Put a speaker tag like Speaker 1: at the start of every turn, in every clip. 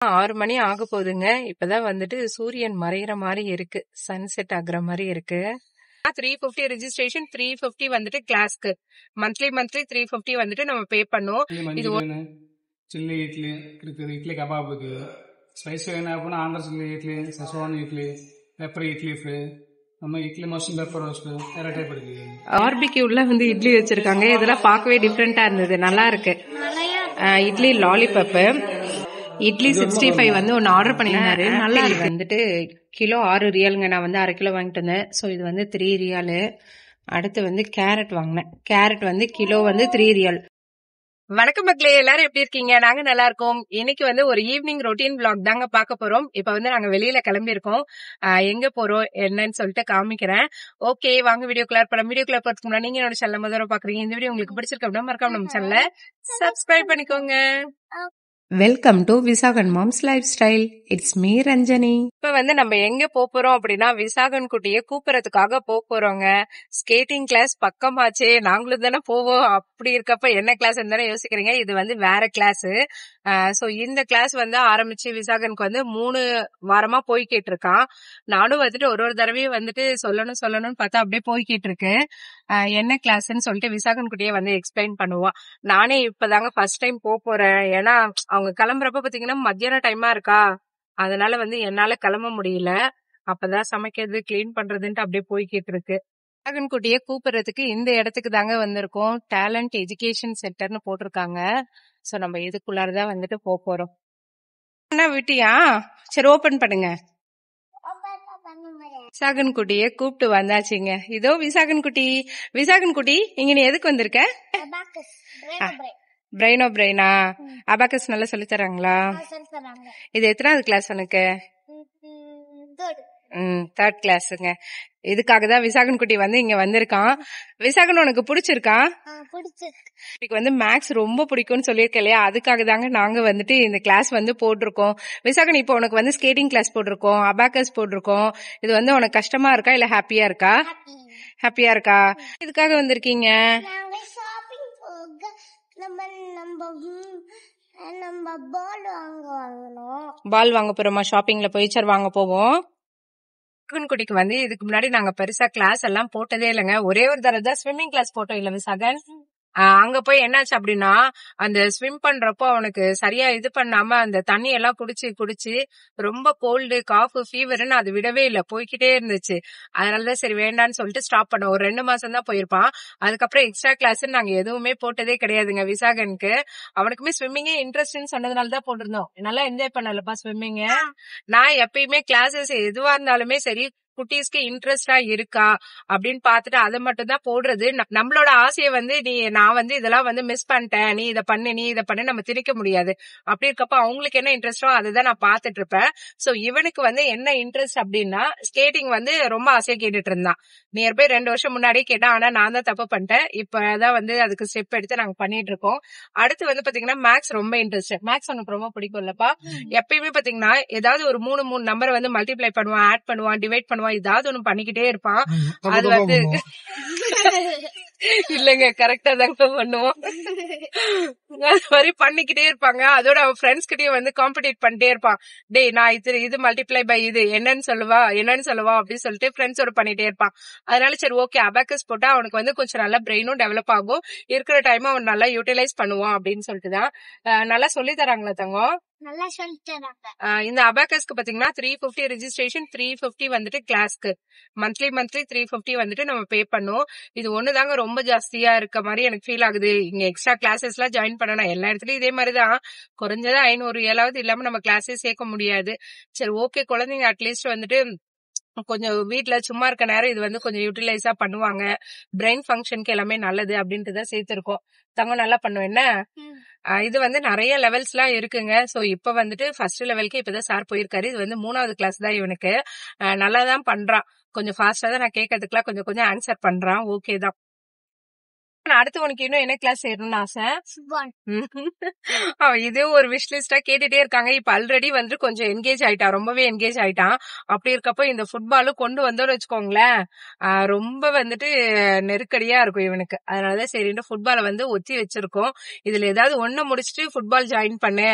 Speaker 1: 6 மணி ஆக போகுதுங்க. இப்பதான் வந்துட்டு சூரியன் மறையிற மாதிரி இருக்கு. சன்செட் ஆகுற மாதிரி இருக்கு. 350 ரெஜிஸ்ட்ரேஷன், 350 வந்துட்டு கிளாஸ்க்கு. மந்த்லி 350 வந்துட்டு நம்ம பே பண்ணுவோம். இது
Speaker 2: சில்லி இட்லி இருக்குது, இட்லி கபாப் இருக்குது. ஸ்பைஸ் வேணும் அப்படின்னா Andhra chilli idli, schezwan idli, pepper idli fry, நம்ம இட்லி மஷ்ரூம் பெப்பர் ரோஸ்ட் வேற டைப் இருக்குது.
Speaker 1: பார்பிக்யூல வந்து இட்லி வச்சிருக்காங்க. இதெல்லாம் பார்க்கவே டிஃப்ரெண்டா இருந்தது, நல்லா இருக்கு. இட்லி லாலிபப்பு, இட்லி 65 வந்து ஒன்னு ஆர்டர் பண்ணிருந்தாரு. நல்லா வந்துட்டு கிலோ 6 ரியாலுங்க. நான் வந்து 1/2 கிலோ வாங்கிட்டு வந்தேன். ஸோ இது வந்து 3 ரியாலு. அடுத்து வந்து கேரட் வாங்கினேன். கேரட் வந்து கிலோ வந்து 3 ரியால். வணக்கம் மக்களே, எல்லாரும் எப்படி இருக்கீங்க? நாங்க நல்லா இருக்கோம். இன்னைக்கு வந்து ஒரு ஈவினிங் ரொட்டீன் vlog தாங்க பார்க்க போறோம். இப்ப வந்து நாங்க வெளியில கிளம்பி இருக்கோம். எங்க போறோம் என்னன்னு சொல்லிட்டு காமிக்கிறேன். ஓகே, வாங்க வீடியோக்குள்ள போறோம். வீடியோக்குள்ள போறதுக்கு முன்னாடி நீங்க என்னோட சேனல் முதல்ல பாக்குறீங்க, இந்த வீடியோ உங்களுக்கு பிடிச்சிருக்கு அப்படின்னா மறக்காம நம்ம சேனலை சப்ஸ்கிரைப் பண்ணிக்கோங்க. Welcome to Visakan moms life style. It's me Ranjani. இப்ப வந்து நம்ம எங்க போறோம் அப்படின்னா விசாகன் குட்டியை கூப்பிடறதுக்காக போறோங்க. ஸ்கேட்டிங் கிளாஸ் பக்கமாச்சே, நாங்களும் தானே போவோம். அப்படி இருக்கப்ப என்ன கிளாஸ் தானே யோசிக்கிறீங்க. இது வந்து வேற கிளாஸ். சோ இந்த கிளாஸ் வந்து ஆரம்பிச்சு விசாகனுக்கு வந்து 3 வாரமா போய்கிட்டு இருக்கான். நானும் வந்துட்டு ஒரு தடவையும் வந்துட்டு சொல்லணும்னு பார்த்தா அப்படியே போய்கிட்டு இருக்கு. என்ன கிளாஸ்ன்னு சொல்லிட்டு விசாகன் குட்டியை வந்து எக்ஸ்பிளைன் பண்ணுவான். நானே இப்பதாங்க ஃபர்ஸ்ட் டைம் போறேன். ஏன்னா அவங்க கிளம்புறப்ப பாத்தீங்கன்னா மத்தியான டைமா இருக்கா, அதனால வந்து என்னால கிளம்ப முடியல. அப்பதான் சமைக்கிறது கிளீன் பண்றதுன்ட்டு அப்படியே போய்கிட்டு இருக்கு. விசாகன் குட்டியை கூப்பிடுறதுக்கு இந்த இடத்துக்கு தாங்க வந்திருக்கோம். டேலண்ட் எஜுகேஷன் சென்டர்னு போட்டிருக்காங்க. சோ நம்ம இதுக்குள்ளாரதான் வந்துட்டு போறோம். என்ன விட்டியா? சரி, ஓபன் பண்ணுங்க. விசாகன் குட்டிய கூப்பிட்டு வந்தாச்சுங்க. இதோ விசாகன் குட்டி, இங்க நீ எதுக்கு வந்திருக்க? பிரெயினா? அபாக்கஸ் நல்லா சொல்லி தராங்களா? இது எத்தனாவது கிளாஸ் உனக்கு? 3rd கிளாஸுங்க. இதுக்காக தான் விசாகன் குட்டி வந்து இங்க வந்திருக்கான். விசாகன் உனக்கு பிடிச்சிருக்கா? இன்னைக்கு வந்து மேக்ஸ் ரொம்ப பிடிக்கும்னு சொல்லியிருக்க இல்லையா, அதுக்காக தாங்க நாங்க வந்துட்டு இந்த கிளாஸ் வந்து போட்டிருக்கோம். விசாகன், இப்போ உனக்கு வந்து ஸ்கேட்டிங் கிளாஸ் போட்டிருக்கோம், அபாக்கஸ் போட்டிருக்கோம். இது வந்து உனக்கு கஷ்டமா இருக்கா இல்ல ஹாப்பியா இருக்கா? ஹாப்பியா இருக்கா. இதுக்காக வந்திருக்கீங்க? பால் வாங்க போறோமா? ஷாப்பிங்ல போய் சரி வாங்க போவோம். விசாகன் குட்டிக்கு வந்து இதுக்கு முன்னாடி நாங்க பெருசா கிளாஸ் எல்லாம் போட்டதே இல்லைங்க. ஒரே ஒரு தடவை தான் ஸ்விம்மிங் கிளாஸ் போட்டோம் இல்ல விசாகன். அங்க போய் என்னாச்சு அப்படின்னா, அந்த ஸ்விம் பண்றப்போ அவனுக்கு சரியா இது பண்ணாம அந்த தண்ணி எல்லாம் குடிச்சு ரொம்ப கோல்டு, காஃப், ஃபீவர்னு அது விடவே இல்ல, போய்கிட்டே இருந்துச்சு. அதனாலதான் சரி வேண்டான்னு சொல்லிட்டு ஸ்டாப் பண்ணோம். ஒரு 2 மாசம் தான் போயிருப்பான். அதுக்கப்புறம் எக்ஸ்ட்ரா கிளாஸ் நாங்க எதுவுமே போட்டதே கிடையாதுங்க விசாகனுக்கு. அவனுக்குமே ஸ்விம்மிங்கே இன்ட்ரெஸ்ட்னு சொன்னதுனாலதான் போட்டிருந்தோம். நல்லா என்ஜாய் பண்ணலப்பா ஸ்விம்மிங். நான் எப்பயுமே கிளாஸஸ் எதுவா இருந்தாலுமே சரி, குட்டீஸ்க்கு இன்ட்ரெஸ்டா இருக்கா அப்படின்னு பாத்துட்டு அதை மட்டும் தான் போடுறது. நம்மளோட ஆசையை வந்து நான் வந்து இதெல்லாம் வந்து மிஸ் பண்ணிட்டேன், நீ இதை பண்ணு நம்ம திணிக்க முடியாது. அப்படி இருக்கப்ப அவங்களுக்கு என்ன இன்ட்ரெஸ்டோ அதுதான் நான் பாத்துட்டு இருப்பேன். சோ இவனுக்கு வந்து என்ன இன்ட்ரெஸ்ட் அப்படின்னா, ஸ்கேட்டிங் வந்து ரொம்ப ஆசையா கேட்டுட்டு இருந்தான். நியர்பை 2 வருஷம் முன்னாடியே கேட்டான். ஆனா நான் தான் தப்பு பண்ணிட்டேன். இப்பதான் வந்து அதுக்கு ஸ்டெப் எடுத்து நாங்க பண்ணிட்டு இருக்கோம். அடுத்து வந்து பாத்தீங்கன்னா மேக்ஸ் ரொம்ப இன்ட்ரெஸ்ட். மேக்ஸ் உனக்கு ரொம்ப பிடிக்கும் இல்லப்பா? எப்பயுமே பாத்தீங்கன்னா ஏதாவது ஒரு 3 நம்பரை வந்து மல்டிப்ளை பண்ணுவான், ஆட் பண்ணுவான், டிவைட் பண்ணுவான், ஏதாவது ஒண்ணு பண்ணிக்கிட்டே இருப்பான். அது வந்து இல்லங்க, கரெக்டா தாங்க பண்ணுவோம். அது மாதிரி பண்ணிக்கிட்டே இருப்பாங்க. அதோட அவன் ஃப்ரெண்ட்ஸ் கிட்டயும் வந்து காம்படிட் பண்ணிட்டே இருப்பான். டேய், நான் இது மல்டிப்ளை பை இது என்னன்னு சொல்லுவா அப்படின்னு சொல்லிட்டு ஃப்ரெண்ட்ஸோட பண்ணிட்டே இருப்பான். அதனால சரி ஓகே, அபாக்கஸ் போட்டா அவனுக்கு வந்து கொஞ்சம் நல்லா பிரெயினும் டெவலப் ஆகும், இருக்கிற டைம் அவன் நல்லா யூட்டிலைஸ் பண்ணுவான் அப்படின்னு சொல்லிட்டு தான். நல்லா சொல்லி தராங்களா தங்கம்?
Speaker 3: நல்லா சொல்லிட்டாங்க.
Speaker 1: இந்த அபாக்கஸ்க்கு பாத்தீங்கன்னா 350 ரெஜிஸ்ட்ரேஷன், 350 வந்துட்டு கிளாஸ்க்கு. மந்த்லி 350 வந்துட்டு நம்ம பே பண்ணுவோம். இது ஒண்ணுதாங்க ரொம்ப ஜாஸ்தியா இருக்க மாதிரி எனக்கு ஃபீல் ஆகுது. இங்க எக்ஸ்ட்ரா கிளாஸஸ் எல்லாம் ஜாயின் பண்ணணும். எல்லா இடத்துலயும் இதே மாதிரிதான். குறைஞ்சதா 500 ஏழாவது இல்லாம நம்ம கிளாஸே சேர்க்க முடியாது. சரி ஓகே, குழந்தைங்க அட்லீஸ்ட் வந்துட்டு கொஞ்சம் வீட்டுல சும்மா இருக்க நேரம் இது வந்து கொஞ்சம் யூட்டிலைஸா பண்ணுவாங்க, பிரெயின் ஃபங்க்ஷனுக்கு எல்லாமே நல்லது அப்படின்ட்டுதான் சேர்த்திருக்கோம். தங்கம் நல்லா பண்ணுவோம் என்ன. இது வந்து நிறைய லெவல்ஸ் எல்லாம் இருக்குங்க. சோ இப்ப வந்துட்டு ஃபர்ஸ்ட் லெவலுக்கு இப்பதான் சார் போயிருக்காரு. இது வந்து 3வது கிளாஸ் தான் இவனுக்கு. நல்லாதான் பண்றான். கொஞ்சம் ஃபாஸ்டா தான் நான் கேட்கறதுக்குலாம் கொஞ்சம் ஆன்சர் பண்றான். ஓகே தான். அடுத்து உனக்கு இன்னும் என்ன கிளாஸ் சேரணும்னு ஆசை? இதே ஒரு விஷ் லிஸ்டா கேட்டுட்டே இருக்காங்க. இப்ப ஆல்ரெடி வந்து கொஞ்சம் என்கேஜ் ஆயிட்டான், ரொம்பவே என்கேஜ் ஆயிட்டான். அப்படி இருக்கப்போ இந்த ஃபுட்பாலும் கொண்டு வந்தோம்னு வச்சுக்கோங்களேன், ரொம்ப வந்துட்டு நெருக்கடியா இருக்கும் இவனுக்கு. அதனாலதான் சரின்னு ஃபுட்பாலை வந்து ஒத்தி வச்சிருக்கோம். இதுல ஏதாவது ஒண்ணு முடிச்சுட்டு ஃபுட்பால் ஜாயின் பண்ணு,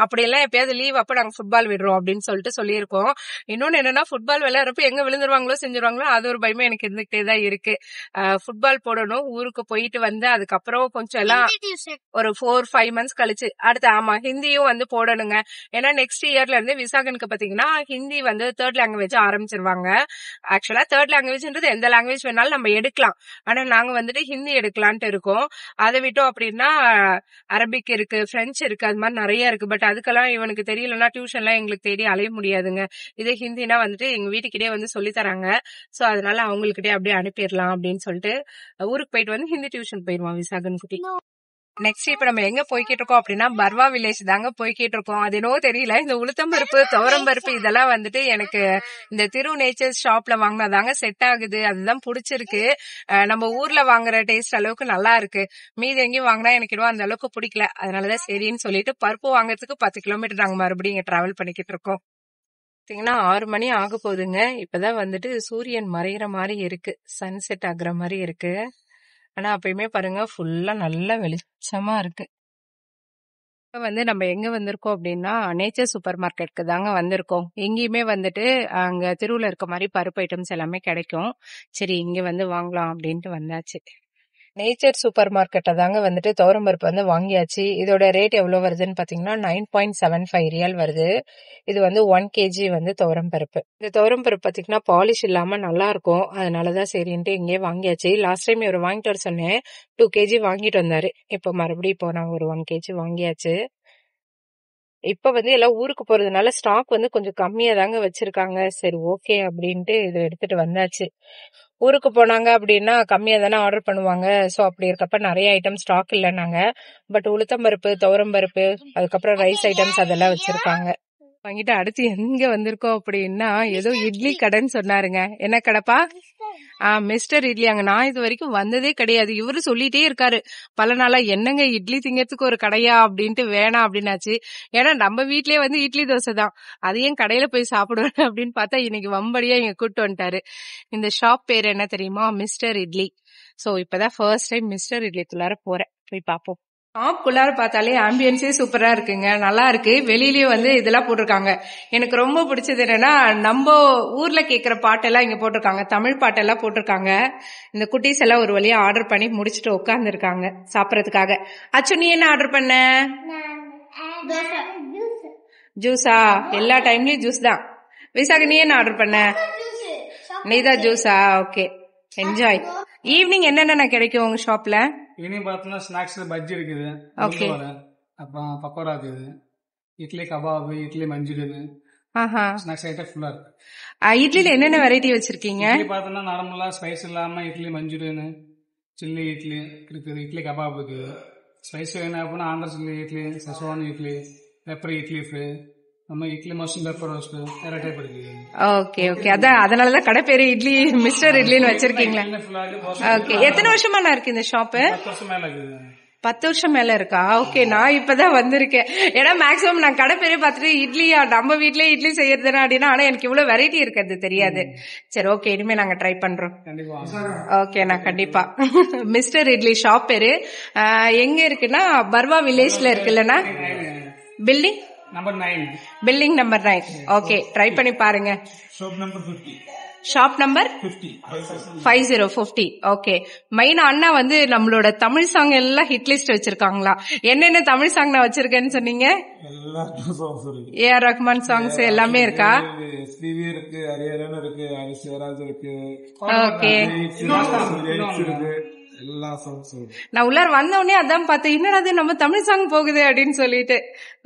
Speaker 1: அப்படி எல்லாம் எப்பயாவது லீவ் அப்ப நாங்க ஃபுட்பால் விடுறோம் அப்படின்னு சொல்லிட்டு சொல்லியிருக்கோம். இன்னொன்னு என்னன்னா, ஃபுட்பால் விளையாடுறப்ப எங்க விழுந்துருவாங்களோ செஞ்சிருவாங்களோ அது ஒரு பயமே எனக்கு இருந்துகிட்டே தான் இருக்கு. ஃபுட்பால் போடணும், ஊருக்கு போயிட்டு வந்து அதுக்கப்புறம் கொஞ்சம் எல்லாம் ஒரு 4-5 months கழிச்சு அடுத்து ஆமா ஹிந்தியும் வந்து போடணுங்க. ஏன்னா நெக்ஸ்ட் இயர்ல இருந்து விசாகனுக்கு பாத்தீங்கன்னா ஹிந்தி வந்து 3rd language ஆரம்பிச்சிருவாங்க. ஆக்சுவலா 3rd languageன்றது எந்த லாங்குவேஜ் வேணாலும் நம்ம எடுக்கலாம். ஆனா நாங்க வந்துட்டு ஹிந்தி எடுக்கலான்ட்டு இருக்கோம். அதை விட்டோம் அப்படின்னா அரபிக் இருக்கு, பிரெஞ்சு இருக்கு, அது மாதிரி நிறைய இருக்கு. பட் அதுக்கெல்லாம் இவனுக்கு தெரியலன்னா டியூஷன்லாம் எங்களுக்கு தேடி அலைய முடியாதுங்க. இதே ஹிந்தினா வந்துட்டு எங்க வீட்டுக்கிட்டே வந்து சொல்லி தராங்க. சோ அதனால அவங்களுக்கிட்டே அப்படியே அனுப்பிடலாம் அப்படின்னு சொல்லிட்டு ஊருக்கு போயிட்டு வந்து ஹிந்தி டியூஷன் போயிருவான் விசாகன் குட்டி. நெக்ஸ்ட் இப்ப நம்ம எங்க போய்கிட்டு இருக்கோம் அப்படின்னா பர்வா வில்லேஜ் தாங்க போய்கிட்டு இருக்கோம். அது என்னவோ தெரியல, இந்த உளுத்தம்பருப்பு துவரம்பருப்பு இதெல்லாம் வந்துட்டு எனக்கு இந்த திரு நேச்சர் ஷாப்ல வாங்கினாதாங்க செட் ஆகுது. அதுதான் பிடிச்சிருக்கு. நம்ம ஊர்ல வாங்குற டேஸ்ட் அளவுக்கு நல்லா இருக்கு. மீதி எங்கேயும் வாங்கினா எனக்கு இன்னும் அந்த அளவுக்கு பிடிக்கல. அதனாலதான் சரின்னு சொல்லிட்டு பருப்பு வாங்குறதுக்கு 10 கிலோமீட்டர் நாங்க மறுபடியும் இங்க டிராவல் பண்ணிக்கிட்டு இருக்கோம். பாத்தீங்கன்னா 6 மணி ஆக போகுதுங்க. இப்பதான் வந்துட்டு சூரியன் மறையிற மாதிரி இருக்கு, சன்செட் ஆகுற மாதிரி இருக்கு. ஆனா அப்பயுமே பாருங்க ஃபுல்லா நல்லா வெளிச்சமா இருக்கு. இப்ப வந்து நம்ம எங்க வந்திருக்கோம் அப்படின்னா நேச்சர் சூப்பர் மார்க்கெட்க்கு தாங்க வந்திருக்கோம். எங்கேயுமே வந்துட்டு அங்க தெருவுல இருக்க மாதிரி பருப்பு ஐட்டம்ஸ் எல்லாமே கிடைக்கும். சரி இங்க வந்து வாங்கலாம் அப்படின்ட்டு வந்தாச்சு. நேச்சர் சூப்பர் மார்க்கெட்டை தாங்க வந்துட்டு துவரம்பருப்பு வந்து வாங்கியாச்சு. இதோட ரேட் எவ்வளவு வருதுன்னு பாத்தீங்கன்னா 9.75 ரியால் வருது. இது வந்து 1 kg வந்து துவரம்பருப்பு. இந்த துவரம்பருப்பு பாத்தீங்கன்னா பாலிஷ் இல்லாம நல்லா இருக்கும். அதனாலதான் சரின்ட்டு இங்கே வாங்கியாச்சு. லாஸ்ட் டைம் இவர் வாங்கிட்டு வர சொன்னேன், 2 kg வாங்கிட்டு வந்தாரு. இப்ப மறுபடியும் இப்போ நான் ஒரு 1 kg வாங்கியாச்சு. இப்ப வந்து எல்லாம் ஊருக்கு போறதுனால ஸ்டாக் வந்து கொஞ்சம் கம்மியா தாங்க வச்சிருக்காங்க. சரி ஓகே அப்படின்ட்டு இதை எடுத்துட்டு வந்தாச்சு. ஊருக்கு போனாங்க அப்படின்னா கம்மியா தானே ஆர்டர் பண்ணுவாங்க. சோ அப்படி இருக்கப்ப நிறைய ஐட்டம் ஸ்டாக் இல்லைன்னாங்க. பட் உளுத்தம்பருப்பு, துவரம்பருப்பு, அதுக்கப்புறம் ரைஸ் ஐட்டம்ஸ் அதெல்லாம் வச்சிருக்காங்க. வாங்கிட்டு அடுத்து எங்க வந்திருக்கோம் அப்படின்னா ஏதோ இட்லி கடைன்னு சொன்னாருங்க. என்ன கடைப்பா? மிஸ்டர் இட்லி. அங்க நான் இது வரைக்கும் வந்ததே கிடையாது. இவரு சொல்லிட்டே இருக்காரு பல நாளா, என்னங்க இட்லி திங்கிறதுக்கு ஒரு கடையா அப்படின்ட்டு. வேணாம் அப்படின்னாச்சு. ஏன்னா நம்ம வீட்லயே வந்து இட்லி தோசை தான், அதையும் கடையில போய் சாப்பிடுவேன் அப்படின்னு பார்த்தா இன்னைக்கு வம்படியா இங்க கூட்டு வந்துட்டாரு. இந்த ஷாப் பேர் என்ன தெரியுமா? மிஸ்டர் இட்லி. சோ இப்பதான் ஃபர்ஸ்ட் டைம் மிஸ்டர் இட்லிக்குள்ளார போறேன். போய் பாப்போம். ஷாப்புக்குள்ளார பார்த்தாலே ஆம்பியன்ஸே சூப்பரா இருக்குங்க, நல்லா இருக்கு. வெளியிலயும் வந்து இதெல்லாம் போட்டிருக்காங்க. எனக்கு ரொம்ப பிடிச்சது என்னன்னா நம்ம ஊர்ல கேக்குற பாட்டெல்லாம் இங்க போட்டிருக்காங்க, தமிழ் பாட்டெல்லாம் போட்டிருக்காங்க. இந்த குட்டீஸ் எல்லாம் ஒரு வழியா ஆர்டர் பண்ணி முடிச்சுட்டு உட்கார்ந்து இருக்காங்க சாப்பிடறதுக்காக. அச்சு நீ என்ன ஆர்டர் பண்ண? ஜூஸா? எல்லா டைம்லயும் ஜூஸ் தான். விசாக நீ என்ன ஆர்டர் பண்ண? நீதான் ஜூஸா? Okay, enjoy. ஈவினிங் என்னென்ன கிடைக்கும் உங்க ஷாப்ல?
Speaker 2: ஈவினிங் பார்த்தோம்னா ஸ்நாக்ஸ் பஜ்ஜி இருக்குது, அப்புறம் பக்கோடா இருக்குது, idli kebab, idli Manchurian, snacks item ஃபுல்லா இருக்கு.
Speaker 1: இட்லில என்னென்ன வெரைட்டி வச்சிருக்கீங்க?
Speaker 2: இட்லி பார்த்தோம்னா நார்மலா ஸ்பைஸ் இல்லாம இட்லி மஞ்சூரியன், சில்லி இட்லி இருக்குது, இட்லி கபாப் இருக்குது. ஸ்பைஸ் வேணும் அப்படின்னா Andhra chilli idli, schezwan idli, pepper idli fry, நம்ம இட்லி மஷ்ரூம் பெப்பர் ரோஸ்ட், வேற டைப் இருக்கு.
Speaker 1: ஓகே ஓகே, அதான் அதனாலதான் கடை பேரு இட்லி மிஸ்டர் இட்லின்னு வச்சிருக்கீங்களா? ஓகே, எத்தனை வருஷமா நான் இருக்கு இந்த ஷாப்பு?
Speaker 2: 10 வருஷம் மேல இருக்குது.
Speaker 1: 10 வருஷம் மேல இருக்கா? ஓகே, நான் இப்பதான் வந்திருக்கேன். ஏன்னா மேக்சிமம் நான் கடை பேரே பார்த்துட்டு இட்லியா நம்ம வீட்லயே இட்லி செய்யறதுனா அப்படின்னா, ஆனா எனக்கு இவ்வளவு வெரைட்டி இருக்கிறது தெரியாது. சரி ஓகே, இனிமே நாங்க ட்ரை பண்றோம். ஓகே, நான் கண்டிப்பா. மிஸ்டர் இட்லி ஷாப் பேரு எங்க இருக்குன்னா பர்வா வில்லேஜ்ல இருக்கு இல்லன்னா, building
Speaker 2: number 9.
Speaker 1: Building number 9. Okay, try பண்ணி பாருங்க.
Speaker 2: Shop number 50.
Speaker 1: Shop number 50. Okay, மெயினா அண்ணா வந்து நம்மளோட தமிழ் சாங் எல்லாம் ஹிட் லிஸ்ட் வச்சிருக்காங்களா? என்னென்ன தமிழ் சாங் நான் வச்சிருக்கேன்னு சொன்னீங்க? ஏஆர் ரஹ்மான் சாங்ஸ் எல்லாமே இருக்கா?
Speaker 3: இருக்கு, ஹரிஹரன் இருக்கு, ஹரிசிவராஜ் இருக்கு.
Speaker 1: ஓகே,
Speaker 3: எல்லா சாங்ஸும்
Speaker 1: நான் உள்ளார வந்த உடனே அதான் பார்த்தேன், என்னடா நம்ம தமிழ் சாங் போகுது அப்படின்னு சொல்லிட்டு.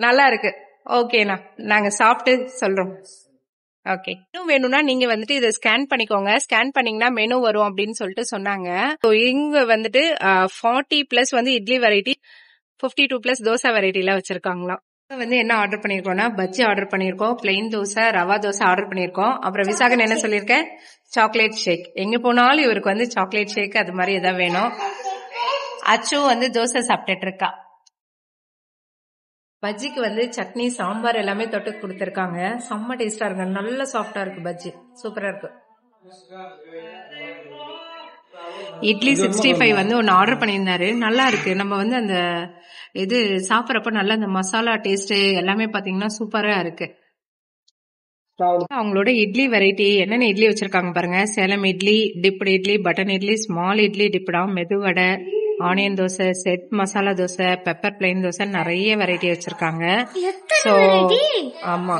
Speaker 1: நல்லா இருக்கு. ஓகேண்ணா, நாங்க சாப்பிட்டு சொல்றோம். ஓகே, மெனு வேணும்னா நீங்க வந்துட்டு இதை ஸ்கேன் பண்ணிக்கோங்க. ஸ்கேன் பண்ணீங்கன்னா மெனு வரும் அப்படின்னு சொல்லிட்டு சொன்னாங்க. இங்க வந்துட்டு 40+ வந்து இட்லி வெரைட்டி, 52+ தோசை வெரைட்டி எல்லாம் வச்சிருக்காங்களாம். வந்து என்ன ஆர்டர் பண்ணிருக்கோம்னா பஜ்ஜி ஆர்டர் பண்ணிருக்கோம், பிளெயின் தோசை, ரவா தோசை ஆர்டர் பண்ணிருக்கோம். அப்புறம் விசாகன் என்ன சொல்லிருக்கேன்? Chocolate shake. எங்க போனாலும் இவருக்கு வந்து சாக்லேட் ஷேக் அது மாதிரி ஏதாவது வேணும். அச்சு வந்து தோசை சாப்பிட்டுட்டு இருக்கா. பஜ்ஜிக்கு வந்து சட்னி சாம்பார் எல்லாமே தொட்டு கொடுத்துருக்காங்க. செம்ம டேஸ்டா இருக்கு, நல்ல சாஃப்டா இருக்கு பஜ்ஜி, சூப்பரா இருக்கு. இட்லி 65 வந்து ஒன்னு ஆர்டர் பண்ணியிருந்தாரு, நல்லா இருக்கு. நம்ம வந்து அந்த இது சாப்பிட்றப்ப நல்லா அந்த மசாலா டேஸ்ட் எல்லாமே பாத்தீங்கன்னா சூப்பரா இருக்கு. அவங்களோட இட்லி வெரைட்டி என்னென்ன இட்லி வச்சிருக்காங்க பாருங்க. Salem idli, dipped idli, button idli, small idli, டிப்டா, medu vada, onion dosa, set masala dosa, pepper plain dosa, நிறைய வெரைட்டி வச்சிருக்காங்க. சோ ஆமா,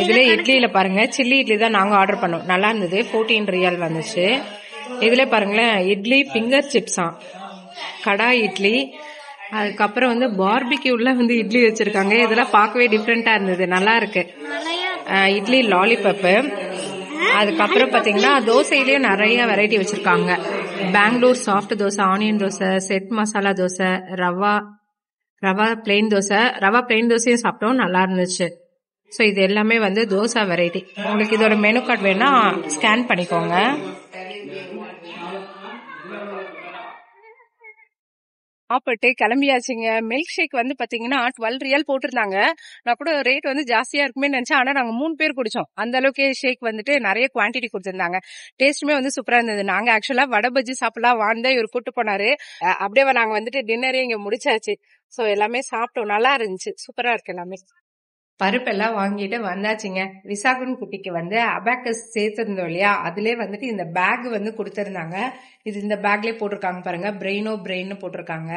Speaker 1: இதுல இட்லியில பாருங்க சில்லி இட்லி தான் நாங்க ஆர்டர் பண்ணோம், நல்லா இருந்தது, 14 ரியால் வந்துச்சு. இதுல பாருங்களேன், இட்லி ஃபிங்கர் சிப்ஸா, கடாய் இட்லி, அதுக்கப்புறம் வந்து பார்பிக்யூல வந்து இட்லி வச்சிருக்காங்க. இதெல்லாம் பார்க்கவே டிஃப்ரெண்டா இருந்தது, நல்லா இருக்கு. இட்லி லாலிபப்பு, அதுக்கப்புறம் பாத்தீங்கன்னா தோசையிலயும் நிறைய வெரைட்டி வச்சிருக்காங்க. Bangalore soft dosa, onion dosa, set masala dosa, rava plain dosa. Rava plain தோசையும் சாப்பிட்டோம், நல்லா இருந்துச்சு. ஸோ இது எல்லாமே வந்து தோசை வெரைட்டி. உங்களுக்கு இதோட மெனு கார்டு வேணா ஸ்கேன் பண்ணிக்கோங்க. சாப்பிட்டு கிளம்பியாச்சுங்க. மில்க் ஷேக் வந்து பாத்தீங்கன்னா 12 ரியால் போட்டிருந்தாங்க. நான் கூட ரேட் வந்து ஜாஸ்தியா இருக்குமே நினைச்சேன். ஆனா நாங்க 3 பேர் குடிச்சோம். அந்த அளவுக்கு ஷேக் வந்துட்டு நிறைய குவான்டிட்டி கொடுத்திருந்தாங்க. டேஸ்ட்டுமே வந்து சூப்பரா இருந்தது. நாங்க ஆக்சுவலா வடை பஜ்ஜி சாப்பிடலாம் வாண்டா இவர் கூட்டு போனாரு. அப்படியே நாங்க வந்துட்டு டின்னரே இங்க முடிச்சாச்சு. சோ எல்லாமே சாப்பிட்டோம், நல்லா இருந்துச்சு, சூப்பரா இருக்கு எல்லாமே. பருப்பெல்லாம் வாங்கிட்டு வந்தாச்சுங்க. விசாகன் குட்டிக்கு வந்து அபாக்கஸ் சேர்த்திருந்தோம் இல்லையா, அதுலயே வந்துட்டு இந்த பேக் வந்து கொடுத்திருந்தாங்க. இது இந்த பேக்லயே போட்டிருக்காங்க பாருங்க, பிரெயின் போட்டிருக்காங்க.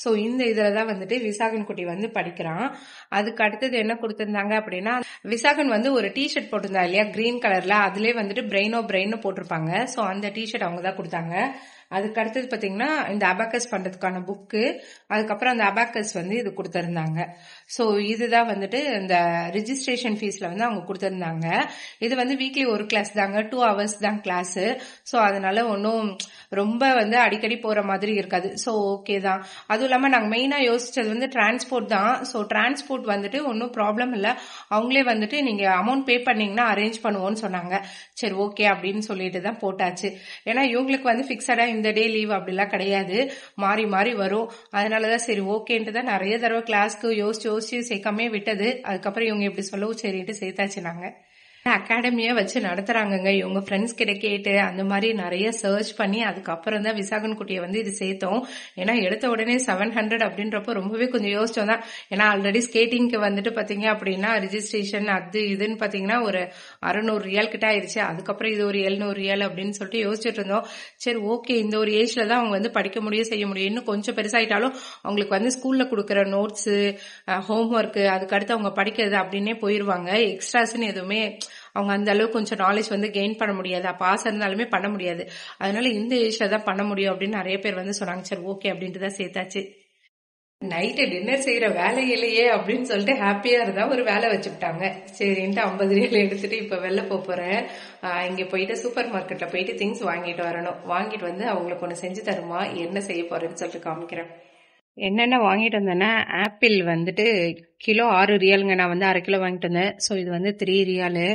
Speaker 1: சோ இந்த இதுலதான் வந்துட்டு விசாகன் குட்டி வந்து படிக்கிறான். அதுக்கு அடுத்தது என்ன கொடுத்திருந்தாங்க அப்படின்னா, விசாகன் வந்து ஒரு டிஷர்ட் போட்டிருந்தா இல்லையா கிரீன் கலர்ல, அதுலயே வந்துட்டு பிரெயின் போட்டிருப்பாங்க. சோ அந்த டிஷர்ட் அவங்க தான் கொடுத்தாங்க. அதுக்கு அடுத்தது பாத்தீங்கன்னா இந்த அபாக்கஸ் பண்றதுக்கான புக்கு, அதுக்கப்புறம் அந்த அபாக்கஸ் வந்து இது கொடுத்திருந்தாங்க. சோ இதுதான் வந்துட்டு இந்த ரிஜிஸ்ட்ரேஷன் ஃபீஸ்ல வந்து அவங்க கொடுத்திருந்தாங்க. இது வந்து வீக்லி ஒரு கிளாஸ் தாங்க, 2 hours தான் கிளாஸ். சோ அதனால ஒன்னும் ரொம்ப வந்து அடிக்கடி போற மாதிரி இருக்காது. சோ ஓகே தான். அதுவும் இல்லாம நாங்க மெயினா யோசிச்சது வந்து டிரான்ஸ்போர்ட் தான். சோ டிரான்ஸ்போர்ட் வந்துட்டு ஒன்னும் ப்ராப்ளம் இல்ல, அவங்களே வந்துட்டு நீங்க அமௌண்ட் பே பண்ணீங்கன்னா அரேஞ்ச் பண்ணுவோம்னு சொன்னாங்க. சரி ஓகே அப்படின்னு சொல்லிட்டு தான் போட்டாச்சு. ஏன்னா இவங்களுக்கு வந்து பிக்சடா இந்த டே லீவ் அப்படிலாம் கிடையாது, மாறி மாறி வரும். அதனாலதான் சரி ஓகேன்ட்டு தான் நிறைய தடவை கிளாஸ்க்கு யோசிச்சு சேர்க்காமே விட்டது. அதுக்கப்புறம் இவங்க எப்படி சொல்லவும் சரிட்டு சேர்த்தாச்சு. நாங்க அகாடமியா வச்சு நடத்துறாங்க. இவங்க ஃப்ரெண்ட்ஸ் கிட்ட கேட்டு அந்த மாதிரி நிறைய சர்ச் பண்ணி அதுக்கப்புறம் தான் விசாகன் குட்டியை வந்து இது சேர்த்தோம். ஏன்னா எடுத்த உடனே 700 அப்படின்றப்போ ரொம்பவே கொஞ்சம் யோசிச்சோம் தான். ஏன்னா ஆல்ரெடி ஸ்கேட்டிங்க்கு வந்துட்டு பாத்தீங்க அப்படின்னா ரிஜிஸ்ட்ரேஷன் அது இதுன்னு பாத்தீங்கன்னா ஒரு 600 ரியால் கிட்ட ஆயிருச்சு. அதுக்கப்புறம் இது ஒரு 700 ரியால் அப்படின்னு சொல்லிட்டு யோசிச்சுட்டு இருந்தோம். சரி ஓகே, இந்த ஒரு ஏஜ்ல தான் அவங்க வந்து படிக்க முடியும், செய்ய முடியும். இன்னும் கொஞ்சம் பெருசாயிட்டாலும் அவங்களுக்கு வந்து ஸ்கூல்ல கொடுக்குற நோட்ஸ், ஹோம் ஒர்க், அதுக்கு அடுத்து அவங்க படிக்கிறது அப்படின்னே போயிருவாங்க. எக்ஸ்ட்ராஸ்ன்னு எதுவுமே அவங்க அந்த அளவுக்கு கொஞ்சம் நாலேஜ் வந்து கெயின் பண்ண முடியாது. அப்ப ஆசை இருந்தாலுமே பண்ண முடியாது. அதனால இந்த ஏஜ்ல தான் பண்ண முடியும் அப்படின்னு நிறைய பேர் வந்து சொன்னாங்க. சரி ஓகே அப்படின்ட்டு தான் சேர்த்தாச்சு. நைட்டு டின்னர் செய்யற வேலையிலேயே அப்படின்னு சொல்லிட்டு ஹாப்பியா இருந்தா ஒரு வேலை வச்சுட்டாங்க. சரின்ட்டு 50 ரியால் எடுத்துட்டு இப்ப வெளில போறேன். இங்க போயிட்டு சூப்பர் மார்க்கெட்ல போயிட்டு திங்ஸ் வாங்கிட்டு வரணும். வாங்கிட்டு வந்து அவங்களுக்கு ஒண்ணு செஞ்சு தருமா, என்ன செய்ய போறேன்னு சொல்லிட்டு காமிக்கிறேன். என்னென்ன வாங்கிட்டு வந்தேன்னா, ஆப்பிள் வந்துட்டு கிலோ 6 ரியாலுங்க. நான் வந்து 1/2 கிலோ வாங்கிட்டு வந்தேன். ஸோ இது வந்து 3 ரியாலு.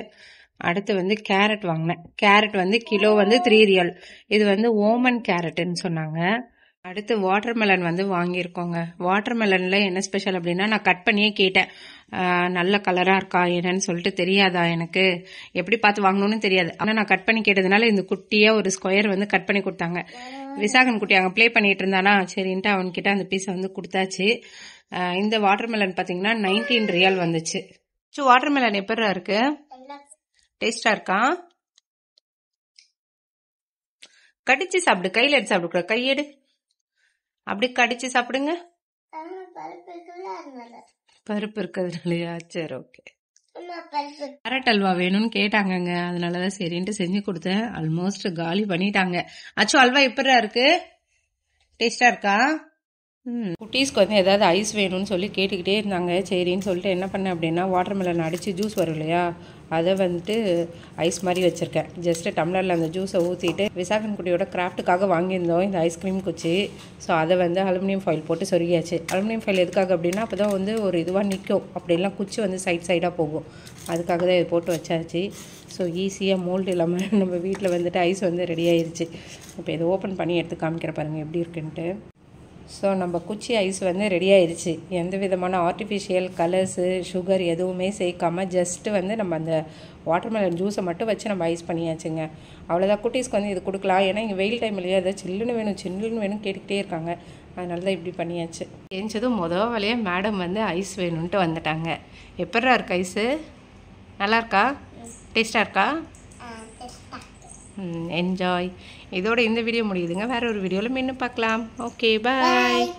Speaker 1: அடுத்து வந்து கேரட் வாங்கினேன். கேரட் வந்து கிலோ வந்து 3 ரியால். இது வந்து ஓமன் கேரட்னு சொன்னாங்க. அடுத்து வாட்டர்மெலன் வந்து வாங்கியிருக்கோங்க. வாட்டர்மெலன்ல என்ன ஸ்பெஷல் அப்படின்னா, நான் கட் பண்ணியே கேட்டேன், நல்ல கலரா இருக்கா என்னன்னு சொல்லிட்டு. தெரியாதா எனக்கு, எப்படி பார்த்து வாங்கணும்னு தெரியாது. ஆனா நான் கட் பண்ணி கேட்டதுனால இந்த குட்டியா ஒரு ஸ்கொயர் வந்து கட் பண்ணி கொடுத்தாங்க. விசாகன் குட்டி அங்க ப்ளே பண்ணிட்டு இருந்தானா, சரின்ட்டு அவன்கிட்ட அந்த பீஸை வந்து கொடுத்தாச்சு. இந்த வாட்டர்மெலன் பாத்தீங்கன்னா 19 ரியால் வந்துச்சு. வாட்டர்மெலன் எப்படி இருக்கு, டேஸ்டா இருக்கா? கடிச்சு சாப்பிடு, கையில எடுத்து சாப்பிடு, கையெடு, அப்படி கடிச்சு சாப்பிடுங்க. பருப்பு இருக்கிறதுனாலயா? சரி ஓகே. கேரட் அல்வா வேணும்னு கேட்டாங்க, அதனாலதான் சரின்ட்டு செஞ்சு கொடுத்தேன். ஆல்மோஸ்ட் காலி பண்ணிட்டாங்க. அச்சு அல்வா எப்படா இருக்கு, டேஸ்டா இருக்கா? குட்டீஸ்க்கு வந்து ஏதாவது ஐஸ் வேணும்னு சொல்லி கேட்டுக்கிட்டே இருந்தாங்க. சரின்னு சொல்லிட்டு என்ன பண்ணேன் அப்படின்னா, வாட்டர்மெலன் அடிச்சு ஜூஸ் வரும் இல்லையா, அதை வந்துட்டு ஐஸ் மாதிரி வச்சிருக்கேன். ஜஸ்ட் டம்ளர்ல அந்த ஜூஸை ஊற்றிட்டு, விசாகன் குட்டியோட கிராஃப்ட்டுக்காக வாங்கியிருந்தோம் இந்த ஐஸ்கிரீம் குச்சி. ஸோ அதை வந்து அலுமினியம் ஃபாயில் போட்டு சொருகியாச்சு. அலுமினியம் ஃபாயில் எதுக்காக அப்படின்னா, அப்போ தான் வந்து ஒரு இதுவாக நிற்கும், அப்படிலாம் குச்சி வந்து சைடாக போகும். அதுக்காக தான் இது போட்டு வச்சாச்சு. ஸோ ஈஸியாக மோல்டு இல்லாமல் நம்ம வீட்டில் வந்துட்டு ஐஸ் வந்து ரெடி ஆயிடுச்சு. இப்போ இதை ஓப்பன் பண்ணி எடுத்து காமிக்கிற பாருங்கள் எப்படி இருக்குன்ட்டு. ஸோ நம்ம குச்சி ஐஸ் வந்து ரெடி ஆயிடுச்சு. எந்த விதமான ஆர்டிஃபிஷியல் கலர்ஸு சுகர் எதுவுமே சேர்க்காம ஜஸ்ட்டு வந்து நம்ம அந்த வாட்டர்மெலன் ஜூஸை மட்டும் வச்சு நம்ம ஐஸ் பண்ணியாச்சுங்க. அவ்வளோதான். குட்டீஸ்க்கு வந்து இது கொடுக்கலாம். ஏன்னா இங்கே வெயில் டைம் இல்லையா, ஏதாவது சில்லுன்னு வேணும் கேட்டுக்கிட்டே இருக்காங்க. அதனால தான் இப்படி பண்ணியாச்சு. ஏஞ்சதும் மொதல் வேலையாக மேடம் வந்து ஐஸ் வேணும்ன்ட்டு வந்துட்டாங்க. எப்படா இருக்கு ஐஸு? நல்லா இருக்கா? டேஸ்ட்டாக இருக்கா? என்ஜாய். இதோட இந்த வீடியோ முடியுதுங்க. வேற ஒரு வீடியோவில் மீண்டும் பார்க்கலாம். ஓகே, பாய்.